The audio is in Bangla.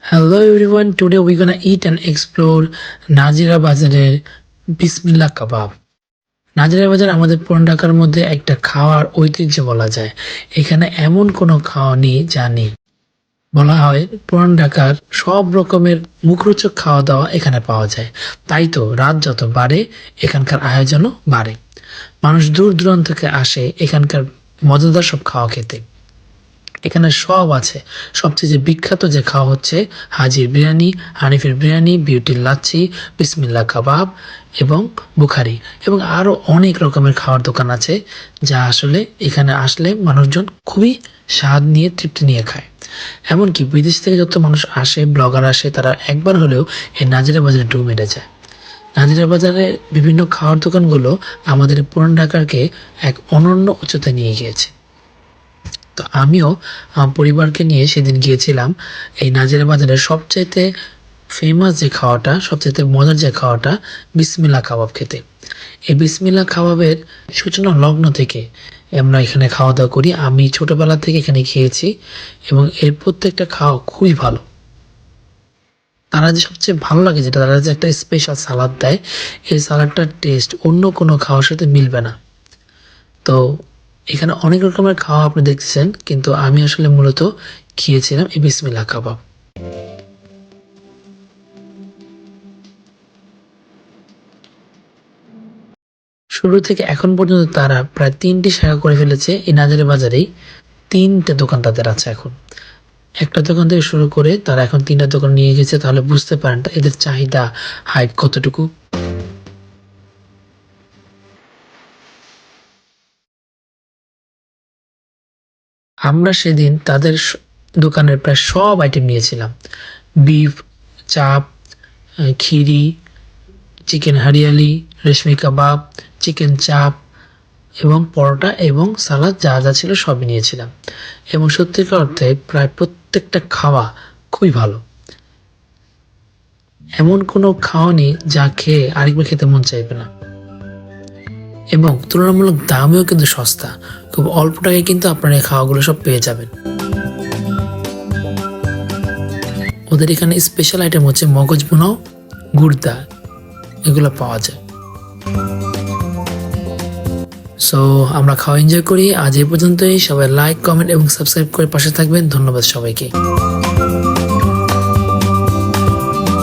Hello everyone, today we're gonna eat and explore Nazira বাজারের বিসমিল্লাহ কাবাব। নাজিরা বাজার আমাদের পুরান ঢাকার মধ্যে একটা খাওয়ার ঐতিহ্য বলা যায়। এখানে এমন কোনো খাওয়া নেই যা নেই। বলা হয় পুরান ঢাকার সব রকমের মুখরোচক খাওয়া দাওয়া এখানে পাওয়া যায়। তাই তো রাত যত বাড়ে এখানকার আয়োজনও বাড়ে। মানুষ দূর দূরান্ত থেকে আসে এখানকার মজাদার সব খাওয়া খেতে। এখানে সব আছে। সবচেয়ে যে বিখ্যাত যে খাওয়া হচ্ছে হাজির বিরিয়ানি, হানিফের বিরিয়ানি, বিউটির লাচ্ছি, বিসমিল্লাহ কাবাব এবং বুখারি এবং আরও অনেক রকমের খাওয়ার দোকান আছে যা আসলে এখানে আসলে মানুষজন খুবই স্বাদ নিয়ে তৃপ্তি নিয়ে খায়। এমনকি বিদেশ থেকে যত মানুষ আসে, ব্লগার আসে, তারা একবার হলেও এই নাজিরা বাজারে ঢুঁ মেরে যায়। নাজিরা বাজারে বিভিন্ন খাওয়ার দোকানগুলো আমাদের পুরান ঢাকাকে এক অনন্য উচ্চতায় নিয়ে গিয়েছে। তো আমিও আমার পরিবারকে নিয়ে সেদিন গিয়েছিলাম এই নাজিরা বাজারের সবচাইতে ফেমাস যে খাওয়াটা, সবচাইতে মজার যে খাওয়াটা, বিসমিল্লাহ কাবাব খেতে। এই বিসমিল্লাহ কাবাবের সূচনা লগ্ন থেকে আমরা এখানে খাওয়া দাওয়া করি। আমি ছোটবেলা থেকে এখানে খেয়েছি এবং এর প্রত্যেকটা খাওয়া খুবই ভালো। তারা যে সবচেয়ে ভালো লাগে যেটা, তারা যে একটা স্পেশাল সালাদ দেয়, এই সালাদটার টেস্ট অন্য কোনো খাওয়ার সাথে মিলবে না। তো এখানে অনেক রকমের খাওয়া আপনি দেখতেছেন, কিন্তু আমি আসলে মূলত খেয়েছিলাম এই বিসমিল্লাহ কাবাব। শুরু থেকে এখন পর্যন্ত তারা প্রায় 3টি শাখা করে ফেলেছে এই নাজিরা বাজারেই। 3টে দোকান তাদের আছে এখন। একটা দোকান থেকে শুরু করে তারা এখন 3টা দোকান নিয়ে গেছে। তাহলে বুঝতে পারেন এদের চাহিদা হাইট কতটুকু। আমরা সেদিন তাদের দোকানের প্রায় সব আইটেম নিয়েছিলাম। বিফ, চাপ, খিরি, চিকেন হারিয়ালি, রেশমি কাবাব, চিকেন চাপ এবং পরোটা এবং সালাদ যা যা ছিল সবই নিয়েছিলাম। এবং সত্যিকার অর্থে প্রায় প্রত্যেকটা খাওয়া খুবই ভালো। এমন কোনো খাওয়া নেই যা খেয়ে আরেকবার খেতে মন চাইবে না। এবং তুলনামূলক দামেও কিন্তু সস্তা। খুব অল্প টাকায় কিন্তু আপনারা এই খাওয়াগুলো সব পেয়ে যাবেন। ওদের এখানে স্পেশাল আইটেম হচ্ছে মগজ ভুনাও, গুর্দা, এগুলো পাওয়া যায়। সো আমরা খাওয়া এনজয় করি। আজ এই পর্যন্তই। সবাই লাইক, কমেন্ট এবং সাবস্ক্রাইব করে পাশে থাকবেন। ধন্যবাদ সবাইকে।